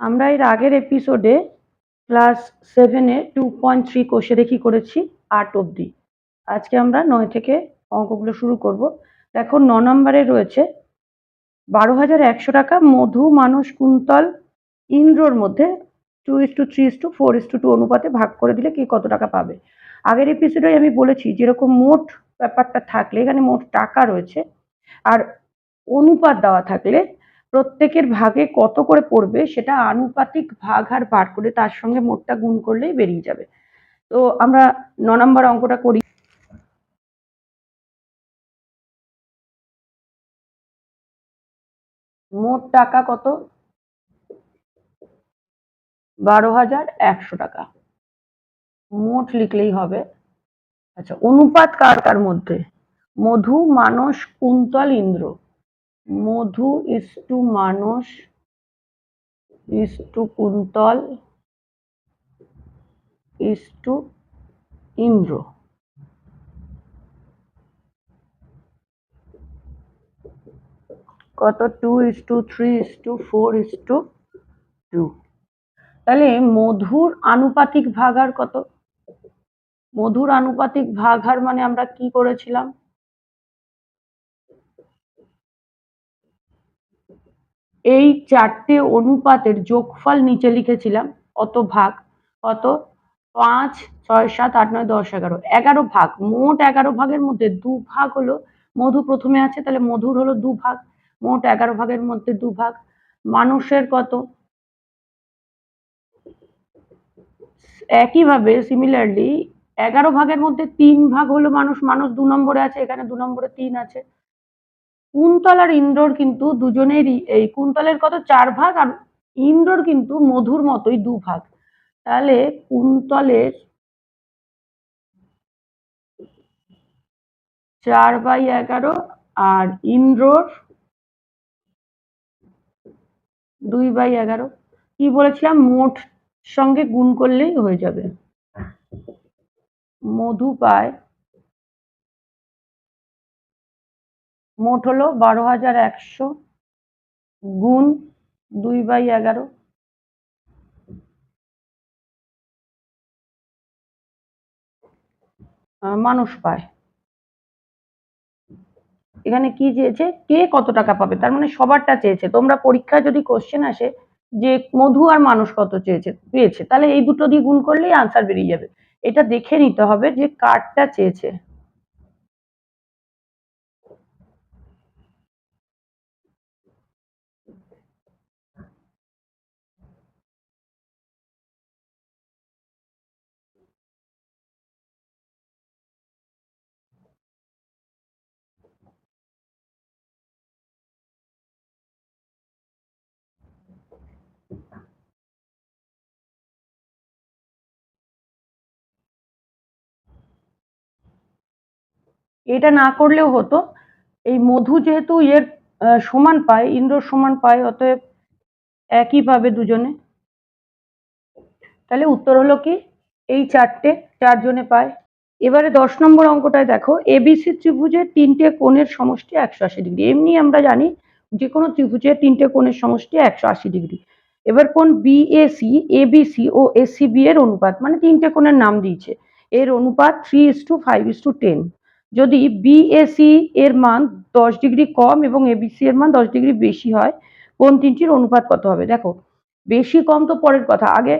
আমরা এর আগের এপিসোডে ক্লাস 7-এ 2.3 কোষে কি করেছি 8 অবধি। আজকে আমরা 9 থেকে অঙ্কগুলো শুরু করব। দেখো 9 নম্বরে রয়েছে 12,100 টাকা মধু, মানস, কুন্তল, ইন্দ্রর মধ্যে 2:3:4:2 অনুপাতে ভাগ করে দিলে কি কত টাকা পাবে। আগের এপিসোডে আমি বলেছি যেরকম মোট ব্যাপারটা থাকলে এখানে মোট টাকা রয়েছে আর অনুপাত দেওয়া থাকলে প্রত্যেকের ভাগে কত করে পড়বে সেটা আনুপাতিক ভাগ হার বার করে তার সঙ্গে মোটটা গুণ করলেই বেরিয়ে যাবে। তো আমরা 9 নম্বর অঙ্কটা করি। মোট টাকা কত? 12,100 টাকা। মোট লিখলেই হবে। আচ্ছা, অনুপাত কার কার মধ্যে? মধু, মানস, কুন্তল, ইন্দ্র। মধু is to Manas is to Kuntal is to Indra. কত? 2:3:4:2। তাহলে মধুর আনুপাতিক ভাগ হার কত? মধুর আনুপাতিক ভাগ হার মানে আমরা কি করেছিলাম? এই চারটে অনুপাতের যোগফল নিচে লিখেছিলাম। কত ভাগ? কত? 5, 6, 7, 8, 9, 10, 11। 11 ভাগ। মোট 11 ভাগের মধ্যে 2 ভাগ হলো মধু প্রথমে আছে, তাহলে মধুর হলো 2 ভাগ। মোট 11 ভাগের মধ্যে 2 ভাগ। মানুষের কত? একইভাবে সিমিলারলি 11 ভাগের মধ্যে 3 ভাগ হলো মানুষ। মানুষ 2 নম্বরে আছে, এখানে 2 নম্বরে 3 আছে। কুন্তল আর ইন্দ্রর কিন্তু দুজনেরই এই কুন্তলের কত? 4 ভাগ আর ইন্দ্রর কিন্তু মধুর মতোই 2 ভাগ। তাহলে কুন্তলের 4/11 আর ইন্দ্রর 2/11। কি বলেছিলাম? মোট সঙ্গে গুণ করলেই হয়ে যাবে। মধু পায় মোট হলো 12,100 গুণ 2/11। মানুষ পায়। এখানে কি চেয়েছে? কে কত টাকা পাবে, তার মানে সবারটা চেয়েছে। তোমরা পরীক্ষায় যদি কোশ্চেন আসে যে মধু আর মানুষ কত পেয়েছে, তাহলে এই দুটো দিয়ে গুণ করলেই আনসার বেরিয়ে যাবে। এটা দেখে নিতে হবে যে কারটা চেয়েছে। এটা না করলেও হতো। এই মধু যেহেতু এর সমান পায়, ইন্দ্রর সমান পায়, অতএব একই পাবে দুজনে। তাহলে উত্তর হলো কি? এই চারজনে পায়। এবারে 10 নম্বর অঙ্কটায় দেখো, এবিসি ত্রিভুজের 3টে কোণের সমষ্টি 180 ডিগ্রি। এমনি আমরা জানি যে কোনো ত্রিভুজের 3টে কোণের সমষ্টি 180 ডিগ্রি। এবার কোণ বিএসি, এবিসি ও এসিবি এর অনুপাত, মানে 3টে কোণের নাম দিয়েছে, এর অনুপাত 3:5:10। যদি বিএসি এর মান 10 ডিগ্রি কম এবং এবিসি এর মান 10 ডিগ্রি বেশি হয়, কোণ তিনটির অনুপাত কত হবে? দেখো, বেশি কম তো পরের কথা, আগে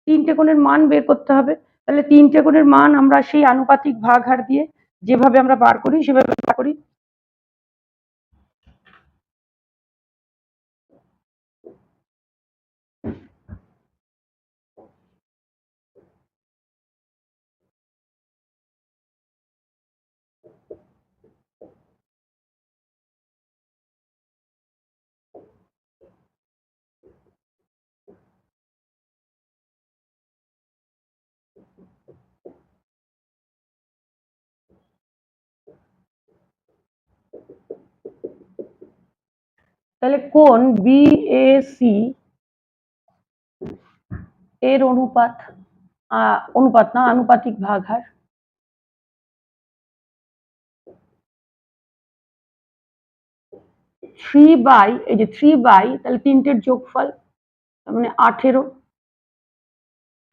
3টে কোণের মান বের করতে হবে। তাহলে 3টে কোণের মান আমরা সেই আনুপাতিক ভাগ হার দিয়ে যেভাবে আমরা বার করি সেভাবে বার করি। তাহলে কোণ বিএসি এর অনুপাত, অনুপাত না, আনুপাতিক ভাগ হার 3 বাই, এই যে 3 বাই, তাহলে 3টের যোগফল তার মানে 18।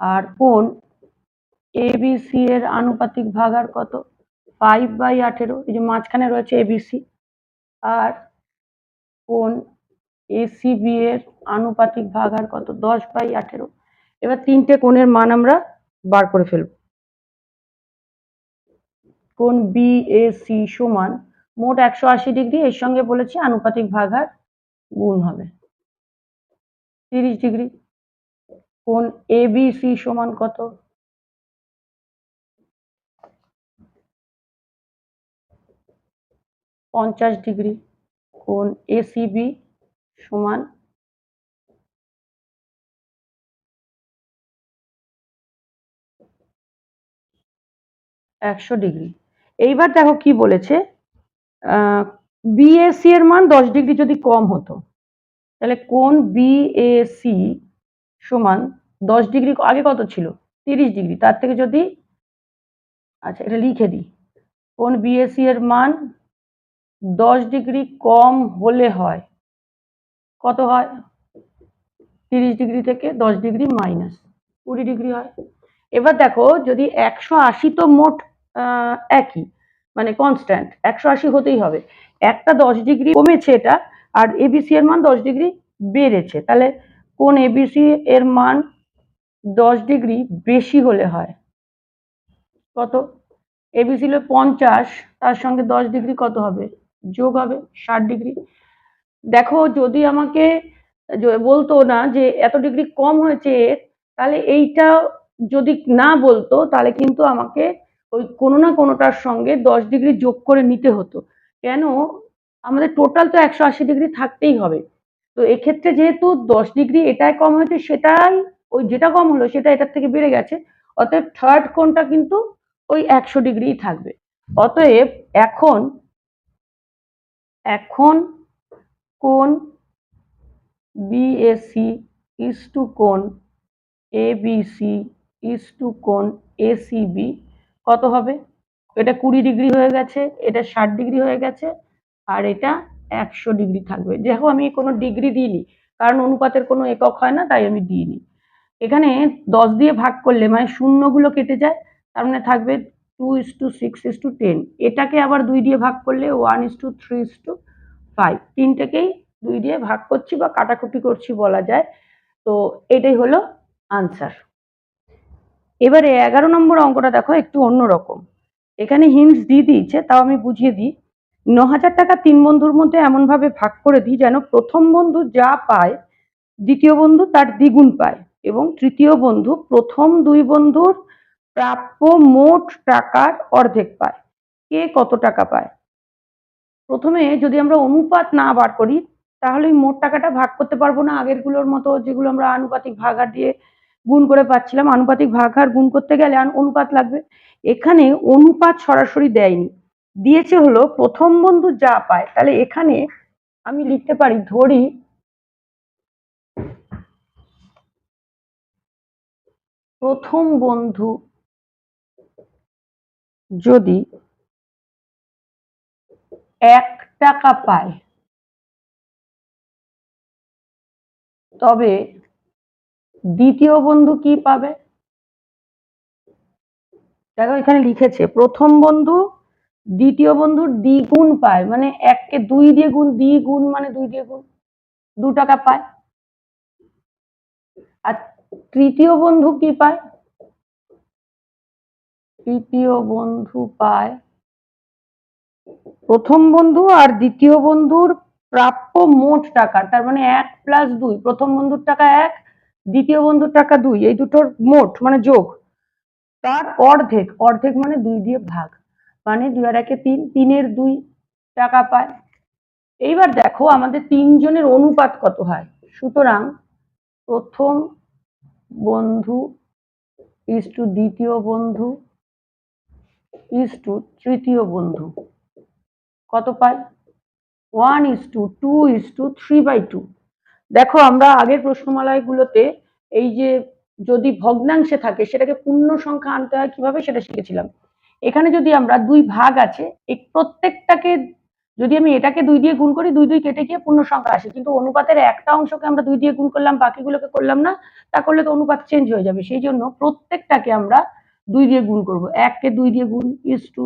আর কোণ এবিসি এর আনুপাতিক ভাগার কত? 5/18, এই যে মাঝখানে রয়েছে এবিসি। আর কোণ এসিবি এর আনুপাতিক ভাগার কত? 10/18। এবার তিনটে কোণের মান আমরা বার করে ফেলব। কোণ বিএসি সমান মোট 180 ডিগ্রি, এর সঙ্গে বলেছি আনুপাতিক ভাগার গুণ হবে 30 ডিগ্রি। কোণ এবিসি সমান কত? 50 ডিগ্রি। কোণ এসিবি সমান 100 ডিগ্রি। এইবার দেখো কি বলেছে, বিএসি এর মান 10 ডিগ্রি যদি কম হতো, তাহলে কোণ বিএসি সমান 10 ডিগ্রি আগে কত ছিল? 30 ডিগ্রি। তার থেকে যদি, আচ্ছা এটা লিখে দিই, কোণ বিএসি এর মান 10 ডিগ্রি কম হলে হয় কত হয়? 30 ডিগ্রি থেকে 10 ডিগ্রি মাইনাস 20 ডিগ্রি হয়। এবার দেখো যদি 180, তো মোট একই, মানে কনস্ট্যান্ট 180 হতেই হবে। একটা 10 ডিগ্রি কমেছে এটা, আর এবিসি এর মান 10 ডিগ্রি বেড়েছে, তাহলে কোণ এবিসি এর মান 10 ডিগ্রি বেশি হলে হয় কত? এবিসি হলো 50, তার সঙ্গে 10 ডিগ্রি কত হবে? যোগ হবে 60 ডিগ্রি। দেখো যদি আমাকে বলতো না যে এত ডিগ্রি কম হয়েছে, তাহলে এইটা যদি না বলতো তাহলে কিন্তু আমাকে ওই কোনো না কোনোটার সঙ্গে 10 ডিগ্রি যোগ করে নিতে হতো। কেন? আমাদের টোটাল তো 180 ডিগ্রি থাকতেই হবে। তো এক্ষেত্রে যেহেতু 10 ডিগ্রি এটাই কম হয়েছে, সেটাই ওই যেটা কম হলো সেটা এটার থেকে বেড়ে গেছে, অতএব থার্ড কোণটা কিন্তু ওই 100 ডিগ্রিই থাকবে। অতএব এখন এখন কোণ বিএসি ইজ টু কোণ এবিসি ইজ টু কোণ এসিবি কত হবে? এটা 20 ডিগ্রি হয়ে গেছে, এটা 60 ডিগ্রি হয়ে গেছে, আর এটা 100 ডিগ্রি থাকবে। দেখো আমি কোনো ডিগ্রি দিইনি, কারণ অনুপাতের কোনো একক হয় না, তাই আমি দিইনি। এখানে 10 দিয়ে ভাগ করলে মানে শূন্যগুলো কেটে যায়, তার মানে থাকবে 2:6:10। এটাকে আবার 2 দিয়ে ভাগ করলে 1:3:5। তিনটেকেই 2 দিয়ে ভাগ করছি বা কাটাকুটি করছি বলা যায়। তো এটাই হলো আনসার। এবারে 11 নম্বর অঙ্কটা দেখো একটু অন্যরকম। এখানে হিন্টস দিয়ে দিয়েছে, তাও আমি বুঝিয়ে দিই। 9,000 টাকা 3 বন্ধুর মধ্যে এমনভাবে ভাগ করে দিই যেন প্রথম বন্ধু যা পায় দ্বিতীয় বন্ধু তার দ্বিগুণ পায়, এবং তৃতীয় বন্ধু প্রথম 2 বন্ধুর প্রাপ্য মোট টাকার অর্ধেক পায়। কে কত টাকা পায়? প্রথমে যদি আমরা অনুপাত না বার করি, তাহলে মোট টাকাটা ভাগ করতে পারবো না, আগেরগুলোর মতো যেগুলো আমরা আনুপাতিক ভাগার দিয়ে গুণ করে পাচ্ছিলাম। আনুপাতিক ভাগার গুণ করতে গেলে অনুপাত লাগবে। এখানে অনুপাত সরাসরি দেয়নি, দিয়েছে হলো প্রথম বন্ধু যা পায়। তাহলে এখানে আমি লিখতে পারি, ধরি প্রথম বন্ধু যদি 1 টাকা পায়, তবে দ্বিতীয় বন্ধু কি পাবে? দেখো এখানে লিখেছে প্রথম বন্ধু দ্বিতীয় বন্ধুর দ্বিগুণ পায়, মানে 1 কে 2 দিয়ে গুণ, দ্বিগুণ মানে 2 দিয়ে গুণ, 2 টাকা পায়। আর তৃতীয় বন্ধু কি পায়? তৃতীয় বন্ধু পায় প্রথম বন্ধু আর দ্বিতীয় বন্ধুর প্রাপ্য মোট টাকা, তার মানে 1 + 2, প্রথম বন্ধুর টাকা 1, দ্বিতীয় বন্ধুর টাকা 2, এই দুটোর মোট মানে যোগ, তার অর্ধেক। অর্ধেক মানে 2 দিয়ে ভাগ, মানে 2 আর 1 3, 3-এর 2 টাকা পায়। এইবার দেখো আমাদের তিনজনের অনুপাত কত হয়। সুতরাং প্রথম বন্ধু ইজ টু দ্বিতীয় বন্ধু ইজ টু তৃতীয় বন্ধু কত পায়? 1:2:3/2। দেখো আমরা আগের প্রশ্নমালাগুলোতে এই যে যদি ভগ্নাংশে থাকে সেটাকে পূর্ণ সংখ্যা আনতে হয় কিভাবে সেটা শিখেছিলাম। এখানে যদি আমরা 2 ভাগ আছে, এই প্রত্যেকটাকে যদি আমি এটাকে 2 দিয়ে গুণ করি 2 2 কেটে গিয়ে পূর্ণ সংখ্যা আসে, কিন্তু অনুপাতের একটা অংশকে আমরা 2 দিয়ে গুণ করলাম, বাকিগুলোকে করলাম না, তা করলে তো অনুপাত চেঞ্জ হয়ে যাবে। সেই জন্য প্রত্যেকটাকে আমরা 2 দিয়ে গুণ করব। 1 কে 2 দিয়ে গুণ ইজ টু,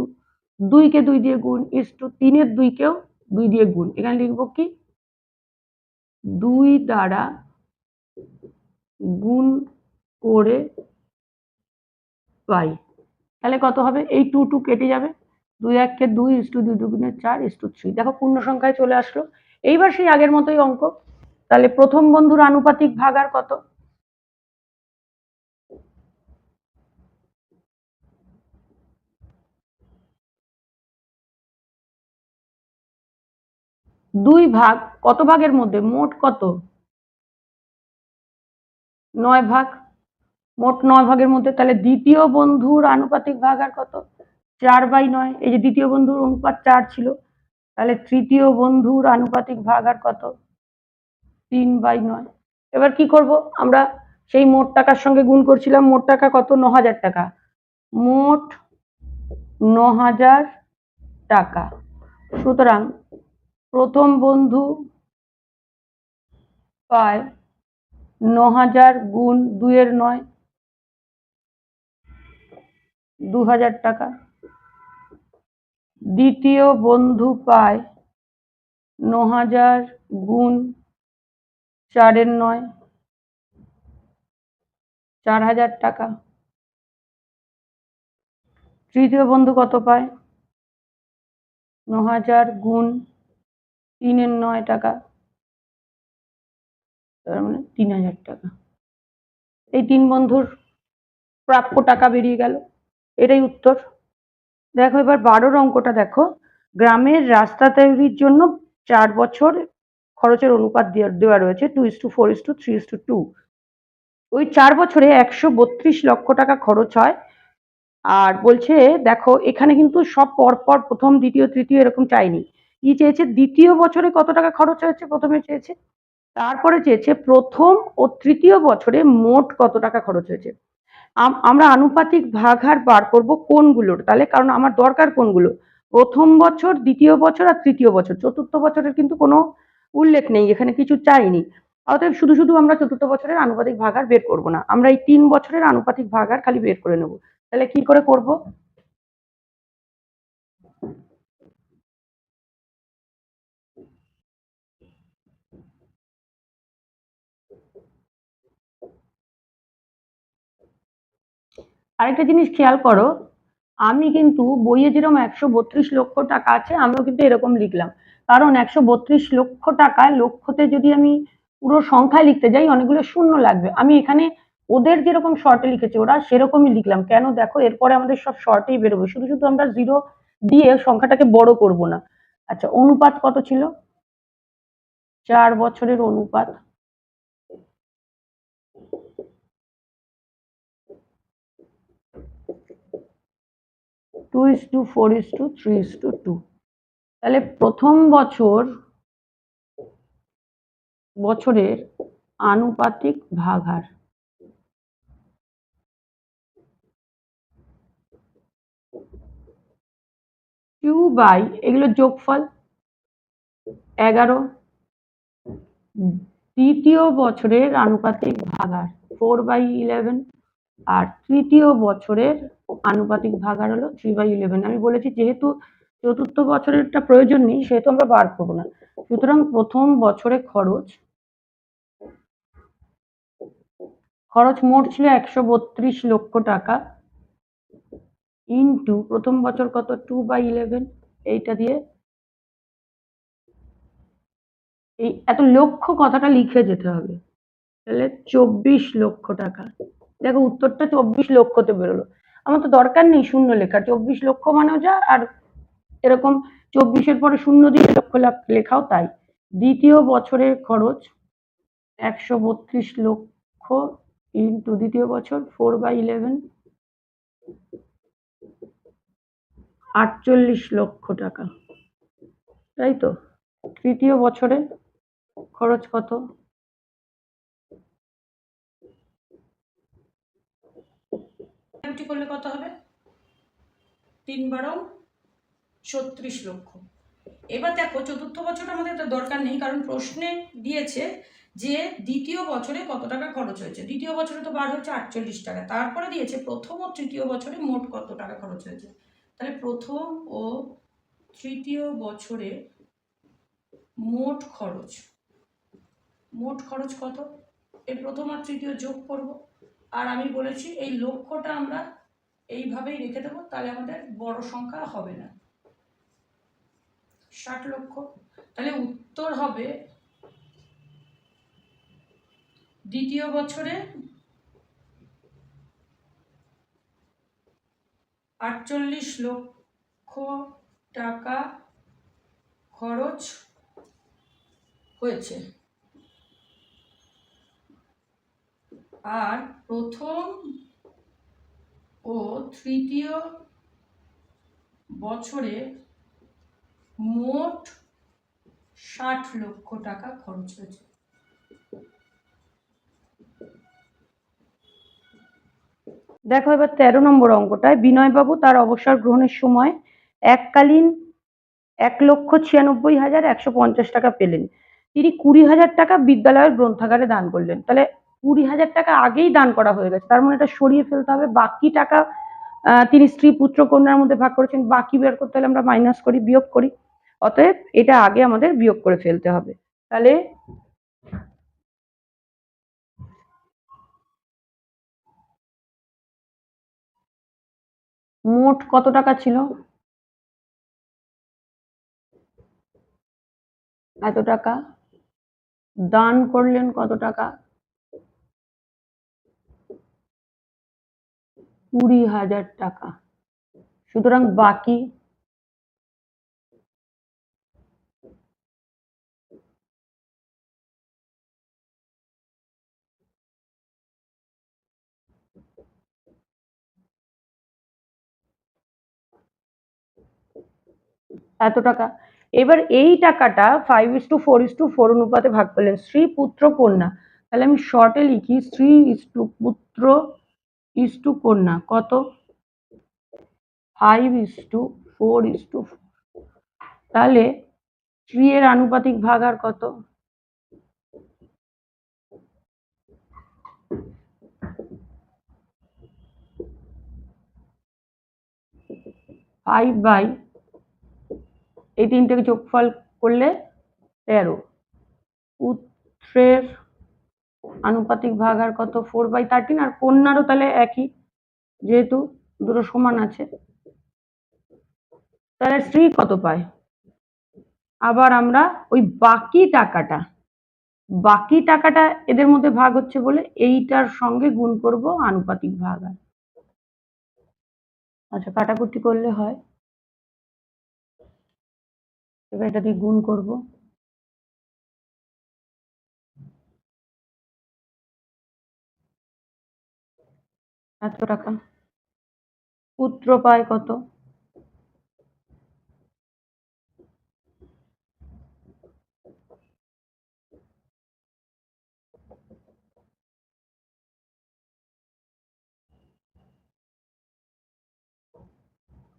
2 কে 2 দিয়ে গুণ ইজ টু, 3 এর 2 কেও 2 দিয়ে গুণ। এখানে লিখবো কি 2 দ্বারা গুণ করে পাই। তাহলে কত হবে? এই 2 2 কেটে যাবে, 2 1 কে 2 ইজ টু 2 2 4 ইজ টু 3। দেখো পূর্ণ সংখ্যায় চলে আসলো। এইবার সেই আগের মতোই অঙ্ক। তাহলে প্রথম বন্ধুর আনুপাতিক ভাগ আর কত? দুই ভাগ, কত ভাগের মধ্যে? মোট কত? 9 ভাগ, মোট 9 ভাগের মধ্যে। তাহলে দ্বিতীয় বন্ধুর আনুপাতিক ভাগ আর কত? 4/9। এই যে দ্বিতীয় বন্ধুর অনুপাত 4 ছিল, তাহলে তৃতীয় বন্ধুর আনুপাতিক ভাগ আর কত? 3/9। এবার কি করব? আমরা সেই মোট টাকার সঙ্গে গুণ করছিলাম। মোট টাকা কত? 9,000 টাকা। মোট 9,000 টাকা। সুতরাং প্রথম বন্ধু পায় 9,000 গুণ 2 এর 9, 2,000 টাকা। দ্বিতীয় বন্ধু পায় 9,000 গুণ 4 এর 9, 4,000 টাকা। তৃতীয় বন্ধু কত পায়? 9,000 গুণ 3 এর 9 টাকা, তার মানে 3,000 টাকা। এই 3 বন্ধুর প্রাপ্য টাকা বেরিয়ে গেল। এটাই উত্তর। দেখো এবার 12 অঙ্কটা দেখো। গ্রামের রাস্তা তৈরির জন্য 4 বছর খরচের অনুপাত দেওয়া রয়েছে 2:4:3:2। ওই 4 বছরে 132 লক্ষ টাকা খরচ হয়। আর বলছে দেখো এখানে কিন্তু সব পরপর প্রথম দ্বিতীয় তৃতীয় এরকম চাইনি। কি চেয়েছে? দ্বিতীয় বছরে কত টাকা খরচ হয়েছে প্রথমে চেয়েছে, তারপরে চেয়েছে প্রথম ও তৃতীয় বছরে মোট কত টাকা খরচ হয়েছে। আমরা আনুপাতিক ভাগহার বার করব কোনগুলোর, তাহলে কারণ আমার দরকার কোনগুলো? প্রথম বছর, দ্বিতীয় বছর আর তৃতীয় বছর। চতুর্থ বছরের কিন্তু কোনো উল্লেখ নেই, এখানে কিছু চাইনি। অতএব শুধু শুধু আমরা চতুর্থ বছরের আনুপাতিক ভাগহার বের করব না, আমরা এই 3 বছরের আনুপাতিক ভাগহার খালি বের করে নেব। তাহলে কি করে করব? আরেকটা জিনিস খেয়াল করো, আমি কিন্তু বইয়ে যেরকম 132 লক্ষ টাকা আছে আমিও কিন্তু এরকম লিখলাম, কারণ 132 লক্ষ টাকায় লক্ষতে যদি আমি পুরো সংখ্যায় লিখতে যাই অনেকগুলো শূন্য লাগবে। আমি এখানে ওদের যেরকম শর্টে লিখেছে ওরা সেরকমই লিখলাম। কেন? দেখো এরপরে আমাদের সব শর্টেই বেরোবে, শুধু শুধু আমরা জিরো দিয়ে সংখ্যাটাকে বড় করব না। আচ্ছা, অনুপাত কত ছিল? 4 বছরের অনুপাত 2:4:3:2। তাহলে প্রথম বছরের আনুপাতিক ভাগহার 2 এগুলো যোগফল 11। দ্বিতীয় বছরের আনুপাতিক ভাগহার 4/11, আর তৃতীয় বছরের আনুপাতিক ভাগহার হলো 3/11। আমি বলেছি যেহেতু চতুর্থ বছরেরটা প্রয়োজন নেই সেহেতু আমরা বার করবো না। সুতরাং প্রথম বছরে খরচ মোট ছিল 132 লক্ষ টাকা, ইন্টু প্রথম বছর কত? 2/11। এইটা দিয়ে এই এত লক্ষ কথাটা লিখে যেতে হবে, তাহলে 24 লক্ষ টাকা। দেখো উত্তরটা 24 লক্ষতে বেরোলো। আমার তো দরকার নেই শূন্য লেখা, 24 লক্ষ মানেও যা, আর এরকম 24-এর পরে শূন্য দিয়ে লক্ষ লেখাও তাই। দ্বিতীয় বছরের খরচ 132 লক্ষ ইন্টু দ্বিতীয় বছর 4/11, 48 লক্ষ টাকা, তাই তো? তৃতীয় বছরে খরচ কত? করলে কত হবে? 3 × 36 লক্ষ। এবার দেখো চতুর্থ বছর আমাদের তো দরকার নেই, কারণ প্রশ্নে দিয়েছে যে দ্বিতীয় বছরে কত টাকা খরচ হয়েছে। দ্বিতীয় বছরে তো বার হচ্ছে 48 টাকা, তারপরে দিয়েছে প্রথম ও তৃতীয় বছরে মোট কত টাকা খরচ হয়েছে। তাহলে প্রথম ও তৃতীয় বছরে মোট খরচ, মোট খরচ কত, এই প্রথম আর তৃতীয় যোগ করব। আর আমি বলেছি এই লক্ষ্যটা আমরা এইভাবেই রেখে দেবো, তাহলে আমাদের বড় সংখ্যা হবে না। 60 লক্ষ। তাহলে উত্তর হবে দ্বিতীয় বছরে 48 লক্ষ টাকা খরচ হয়েছে। আর প্রথম ও তৃতীয় বছরে মোট 60 লক্ষ টাকা খরচ হয়েছে। দেখো এবার 13 নম্বর অঙ্কটায় বিনয়বাবু তার অবসর গ্রহণের সময় এককালীন 1,96,150 টাকা পেলেন। তিনি 20,000 টাকা বিদ্যালয়ের গ্রন্থাগারে দান করলেন। তাহলে 20,000 টাকা আগেই দান করা হয়ে গেছে, তার মানে এটা সরিয়ে ফেলতে হবে। বাকি টাকা তিনি স্ত্রী পুত্র কন্যার মধ্যে ভাগ করেছেন, বাকি বের করতে হলে আমরা মাইনাস করি, বিয়োগ করি। অতএব এটা আগে আমাদের বিয়োগ করে ফেলতে হবে। তাহলে মোট কত টাকা ছিল, এত টাকা, দান করলেন কত টাকা, 20,000 টাকা। সুতরাং বাকি এত টাকা। এবার এই টাকাটা 5:4:4 অনুপাতে ভাগ করলেন, স্ত্রী পুত্র কন্যা। তাহলে আমি শর্টে লিখি স্ত্রী ইস্টু পুত্র ইস্টু কন্যা কত, 5:4:4। তাহলে স্ত্রী এর আনুপাতিক ভাগ আর কত, 5 বাই, এই তিনটাকে যোগফল করলে 13। পুত্রের আনুপাতিক ভাগ আর কত, 4/13। আর কন্যারও তাহলে একই, যেহেতু দুটো সমান আছে। তাহলে স্ত্রী কত পায়, আবার আমরা ওই বাকি টাকাটা এদের মধ্যে ভাগ হচ্ছে বলে এইটার সঙ্গে গুণ করব আনুপাতিক ভাগ। আর আচ্ছা কাটাকুটি করলে হয়, এবার এটা দিয়ে গুণ করব। এত টাকা। পুত্র পায় কত,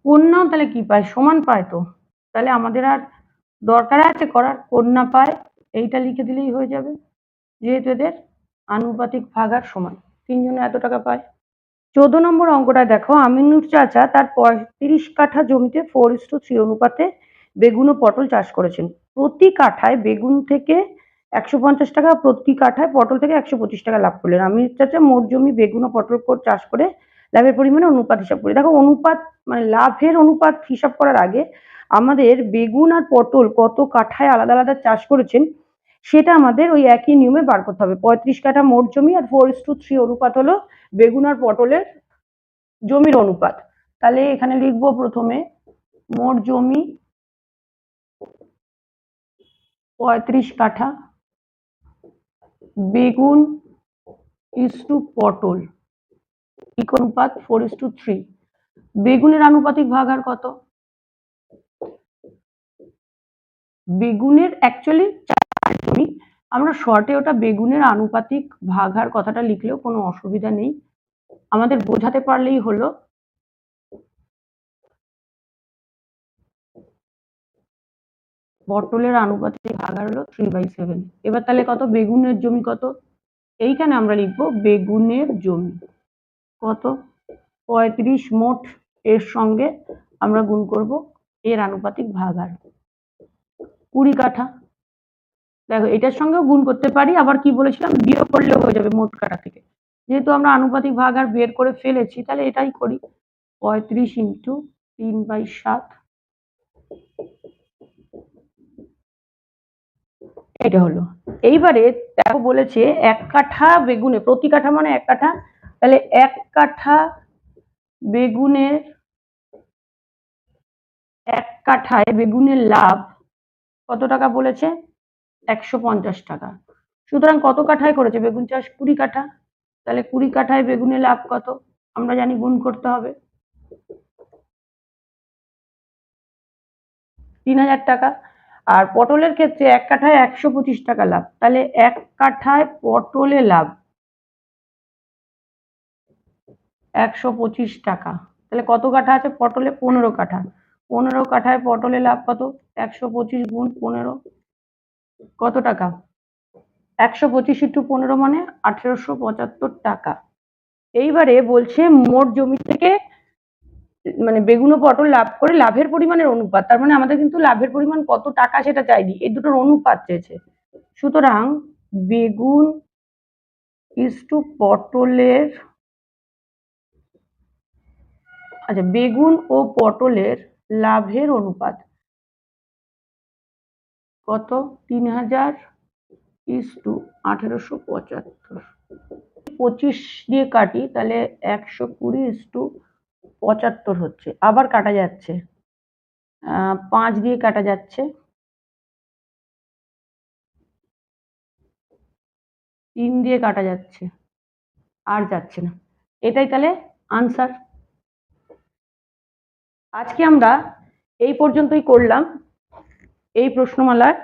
কন্যাও তাহলে কি পায়, সমান পায়। তো তাহলে আমাদের আর দরকার আছে করার, কন্যা পায়, এইটা লিখে দিলেই হয়ে যাবে, যেহেতু এদের আনুপাতিক ভাগ আর সমান, তিনজনে এত টাকা পায়। 14 নম্বর অঙ্কটা দেখো, আমিনুর চাচা তার 35 কাঠা জমিতে 4:3 অনুপাতে বেগুন ও পটল চাষ করেছেন। প্রতি কাঠায় বেগুন থেকে 150 টাকা, প্রতি কাঠায় পটল থেকে 125 টাকা লাভ করলেন। আমিনুর চাচা মোট জমি বেগুন ও পটল চাষ করে লাভের পরিমাণে অনুপাত হিসাব করি। দেখো অনুপাত মানে লাভের অনুপাত হিসাব করার আগে আমাদের বেগুন আর পটল কত কাঠায় আলাদা আলাদা চাষ করেছেন সেটা আমাদের ওই একই নিয়মে বার করতে হবে। 35 কাঠা মোট জমি আর 4:3 অনুপাত হলো বেগুন আর পটলের জমির অনুপাত। তাহলে এখানে লিখবো প্রথমে মোট জমি 35 কাঠা, বেগুন ইস্টু পটল অনুপাত 4:3। বেগুনের আনুপাতিক ভাগ আর কত, বেগুনের অ্যাকচুয়ালি জমি, আমরা শর্টে ওটা বেগুনের আনুপাতিক ভাগ আর কথাটা লিখলেও কোনো অসুবিধা নেই, আমাদের বোঝাতে পারলেই হলো। পটলের আনুপাতিক ভাগাড় হলো 3/7। এবার তাহলে কত, বেগুনের জমি কত, এইখানে আমরা লিখবো বেগুনের জমি কত 35 মোট, এর সঙ্গে আমরা গুণ করব এর আনুপাতিক ভাগাড় 20 কাঠা। দেখো এটার সঙ্গেও গুণ করতে পারি, আবার কি বলেছিলাম বিয়োগ করলেও হয়ে যাবে মোট কাঠা থেকে। যেহেতু আমরা আনুপাতিক ভাগাড় বের করে ফেলেছি তাহলে এটাই করি, 35 ইন্টু 3/7, এটা হলো। এইবারে দেখো বলেছে 1 কাঠা বেগুনে, প্রতি কাঠা মানে 1 কাঠা, তাহলে 1 কাঠা বেগুনের, 1 কাঠায় বেগুনের লাভ কত টাকা বলেছে, 150 টাকা। সুতরাং কত কাঠায় করেছে বেগুন চাষ, 20 কাঠা, তাহলে 20 কাঠায় বেগুনের লাভ কত, আমরা জানি গুণ করতে হবে 3000 টাকা। আর পটলের ক্ষেত্রে 1 কাঠায় 125 টাকা লাভ, তাহলে 1 কাঠায় পটলে লাভ 125 টাকা। তাহলে কত কাঠা আছে পটলে, 15 কাঠা, 15 কাঠায় পটলে লাভ কত, 125 গুণ 15 কত টাকা, 125 ইন্টু 15 মানে 1875 টাকা। এইবারে বলছে মোট জমি থেকে মানে বেগুন ও পটল লাভ করে লাভের পরিমাণের অনুপাত, তার মানে আমাদের কিন্তু লাভের পরিমাণ কত টাকা সেটা চাইনি, এই দুটোর অনুপাত চেয়েছে। সুতরাং বেগুন ইস্টু পটলের, আচ্ছা বেগুন ও পটলের লাভের অনুপাত কত, 3000 ইস্টু 1875, 25 দিয়ে কাটি তাহলে 120 ইস্টু 75 হচ্ছে, আবার কাটা যাচ্ছে, 5 দিয়ে কাটা যাচ্ছে, 3 দিয়ে কাটা যাচ্ছে, আর যাচ্ছে না, এটাই তাহলে আনসার। আজকে আমরা এই পর্যন্তই করলাম এই প্রশ্নমালার,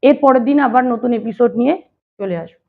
এর পরের দিন আবার নতুন এপিসোড নিয়ে চলে আসবো।